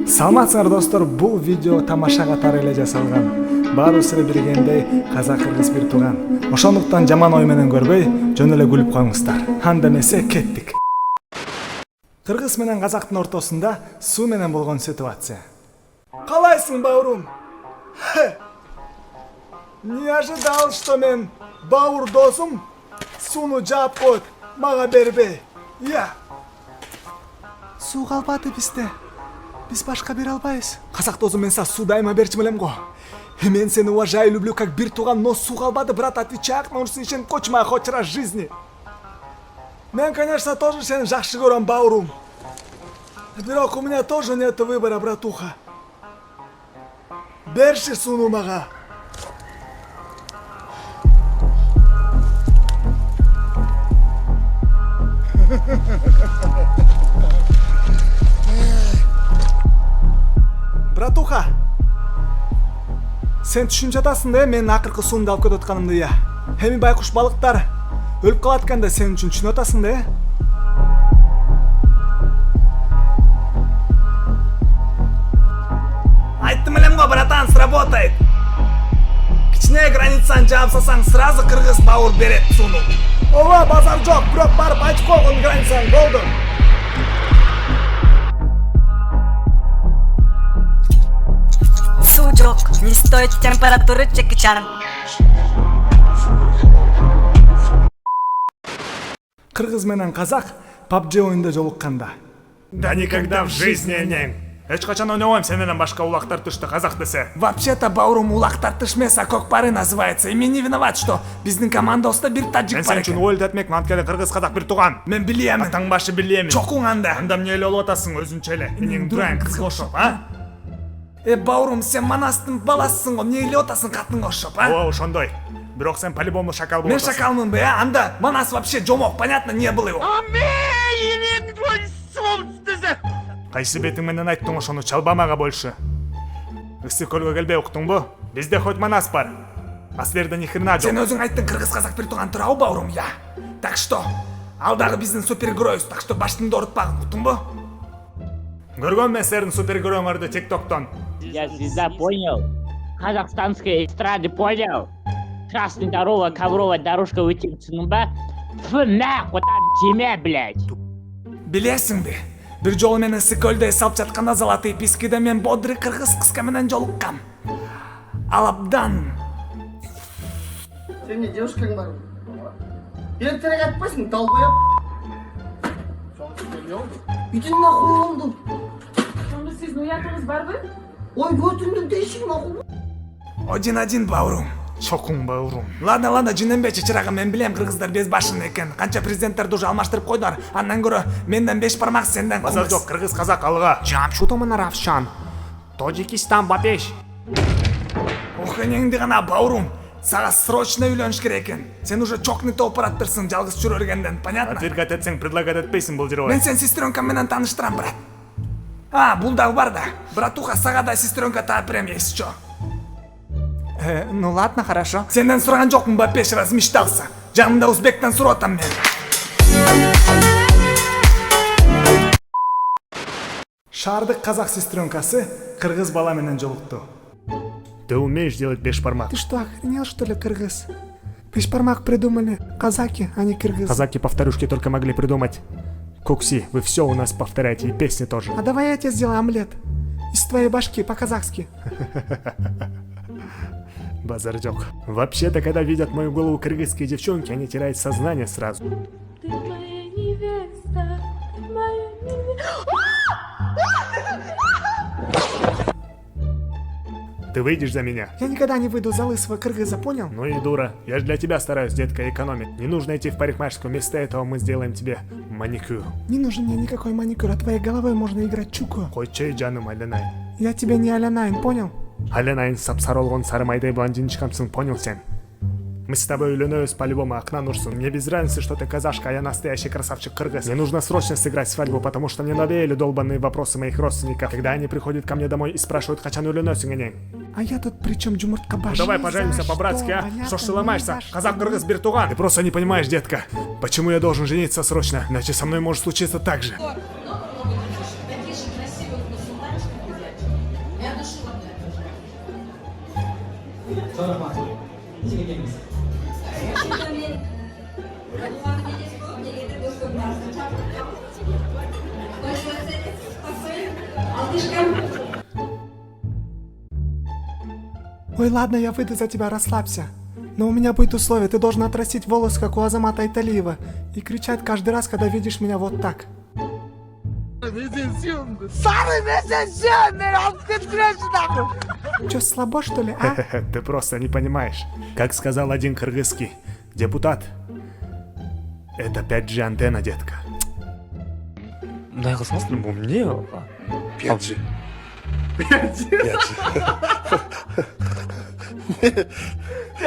Саламатсыңар достор, бул видео тамаша катары эле жасалган. Баарыбыз эле билгендей, казак-кыргыз бир тууган. Ошондуктан жаман ой менен көрбөй, жөн эле күлүп коюңуздар. Анда эмесе кеттик. Кыргыз менен казактын ортосунда суу менен болгон ситуация. Калайсың, бауырум? Не ожидал, что мен бауыр досум сууну жаап коет, мага бербей. Суу калбады бизде. Biz başka bir albayız. Казак досум, мен суу дайыма берчим элем го. Мен сени уважаю, люблю как бир тууган, но суу калбады, брат, отвечай, нужно ишен кочмай хоть раз в жизни. Мен, конечно, тоже сени жакшы көрөм, бауырум. Бирок у меня тоже нет выбора, братуха. Берши сууну мага. Братуха, сен түшүнүп жатасың да, мен акыркы суумду алып кетип атканымды, я. Эми байкуш балыктар өлүп калат экен да, сен үчүн түшүнүп атасың да. Айттым элем го, братан, сработает. Кичине границаны жаапсасаң, сразу кыргыз бауыр берет сууну. Ооба, базар жок, бирок барып айтып койгон границаны, болду. Жок, не стоит температуры Джеки Чаном. Кыргыз менен казак PUBG оюнда жолукканда. Да никогда в жизни не. Эч качан ойнобойм сен менен башка улак тартышты казак десе. Вообще-то, бауырум, улак тартыш эмес, а көкпары называется. И мен не виноват, что биздин командабызда бир таджик бар Мен сен үчүн ойлойт этмекмин, анткени кыргыз казак бир тууган. Мен билемин. Атаң башы билемин. Чокуң анда. Анда эмне эле болуп атасың өзүнчө эле? Иниң дуран кызга окшоп, а? Бауырум, сен Манастын баласысың го, эмне эле атасың катынга окшоп, а? Ооба, ошондой. Бирок сен по-любому шакал болуп Мен атасың. шакалмын бе, а? Анда Манас вообще жомок, понятно, не был его. Кайсы бетиң менен айттың ошону, чалба мага больше. Ысык көлгө келбей уктуңбу? Бизде хоть Манас бар. А силерде ни хрена жок. Сен өзүң айттың, кыргыз казак бир тууган турабы, бауырум, я. Так что, ал дагы биздин супергероюбуз, так что баштыңды оорутпагын, уктуңбу? Көргөн мен силердин супергероюңарды ТикТоктон. Я звезда, понял? Казахстанской эстрады, понял? Красная дорога, ковровая дорожка вытянуться, Фу, нахуй там жеме, блядь. Билесиң бе? Бир жолу мен ысык көлдө эс алып жатканда Золотые пескиде мен бодрый кыргыз кызга менен жолуккам. Ал абдан. Сен не девушкаң бар? Ертерек айтпайсың, долбоёб. Иди нахуй болдум. Сонда сиздин уятыңыз барбы? Ой, көтүңдүн тешиги макул. Один бауырум. Чокуң бауырум. Ладно, жинембечи, чырагым, мен билем, кыргыздар без башын экен. Канча президенттерди уже алмаштырып койдуар. Андан көрө менден 5 бармак, сенден Базар жок, кыргыз казак алга. Жамшутумун Равшан. Таджикистан Бапеш. Ох, энеңди гана, бауырум. Сага срочно үйлөнүш керек экен. Сен уже чокнутый болуп баратырсың, жалгыз жүрө бергенден, понятно? Отвергать этсең, предлагать этпейсиң бул жерой. Мен сен сестренкам менен тааныштырам, брат. Бул дагы бар да. Братуха, сага да сестренка таап берем, если чо. Ну ладно, хорошо. Сенден сураган жокмун, Бапеш, размечтался. Жанымда узбектен сурап атам мен. Шаардык казак сестренкасы кыргыз бала менен жолукту. Ты умеешь делать бешбармак? Ты что, охренел, что ли, кыргыз? Бешбармак придумали казаки, а не кыргызы. Казаки повторюшки только могли придумать. Кукси, вы все у нас повторяете, и песни тоже. А давай я тебе сделаю омлет. Из твоей башки, по-казахски. Базар жок. Вообще-то, когда видят мою голову кыргызские девчонки, они теряют сознание сразу. Ты моя невеста, моя невеста. Ты выйдешь за меня? Я никогда не выйду за лысого кыргыза, понял? Ну и дура. Я же для тебя стараюсь, детка, экономить. Не нужно идти в парикмахерскую, вместо этого мы сделаем тебе маникюр. Не нужен мне никакой маникюр, а твоей головой можно играть чуку. Койчей жаным Аленай. Я тебе не Аленайн, понял? Аленайн сап-сары олгон сары майдай блондинчикамсың, понял сен? Мы с тобой үйленеміз по-любому, окна нужен. Мне без разницы, что ты казашка, а я настоящий красавчик кыргыз. Мне нужно срочно сыграть свадьбу, потому что мне надоели долбанные вопросы моих родственников, когда они приходят ко мне домой и спрашивают, качан үйленесің энең. А я тут при чем, Джумуртка башни? Ну давай поженимся по-братски, а? Что ж ты ломаешься? Казак-кыргыз бир тууган. Ты просто не понимаешь, детка. Почему я должен жениться срочно? Иначе со мной может случиться так же. Такие же красивые мусульманчики взять. Я душу вам Ой, ладно, я выйду за тебя, расслабься. Но у меня будет условие, ты должен отрастить волосы, как у Азамата Айталиева, и кричать каждый раз, когда видишь меня вот так. Чё, слабо, что ли, а? Ты просто не понимаешь. Как сказал один кыргызский депутат, это 5G антенна, детка. мындай кылсаңыз бул эмне? 5G.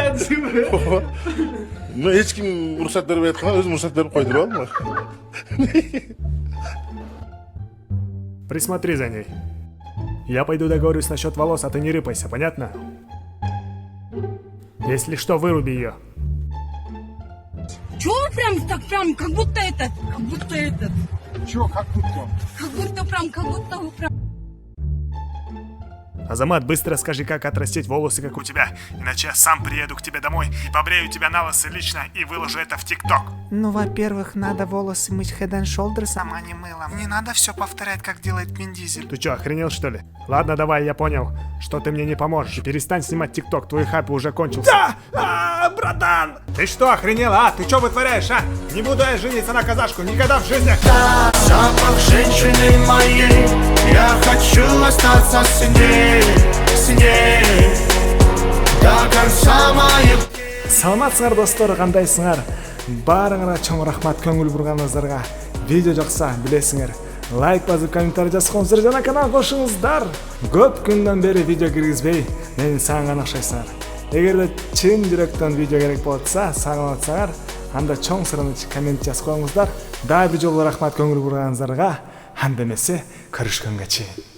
5G mi? Мен эч ким уруксат бербей атканда өзүм уруксат берип койдуруп алдым. Присмотри за ней. Я пойду договорюсь насчет волос, а ты не рыпайся, понятно? Если что, выруби ее. Чё вы прям так прям, как будто этот? Чё, как будто? Как будто вы прям... Азамат, быстро скажи, как отрастить волосы, как у тебя. Иначе я сам приеду к тебе домой и побрею тебя на лысо лично и выложу это в ТикТок. Ну, во-первых, надо волосы мыть Head and Shoulders, а не мылом. Не надо все повторять, как делает Вин Дизель. Ты чё, охренел, что ли? Ладно, давай, я понял, что ты мне не поможешь. И перестань снимать ТикТок, твой хайп уже кончился. Да! Братан! Ты что, охренел, а? Ты что вытворяешь, а? Не буду я жениться на казашку никогда в жизни! Запах женщины моей, я хочу остаться с ней до конца моей. Саламатсыңар достор, кандайсыңар? Барыңарга чоң рахмат көңүл бурганыңыздарга. Видео жакса билесиңер, лайк басып комментарий жазсаңыздар жана канал кошуңуздар. Көп күндөн бери видео киргизбей, мени сагынган окшойсуңар. Эгерде чын жүрөктөн видео керек болса, сагынып атсаңар, анда чоң сураныч коммент жазып коюңуздар. Дагы бир жолу рахмат көңүл бурганыңыздарга. Анда эмесе, көрүшкөнгө чейин.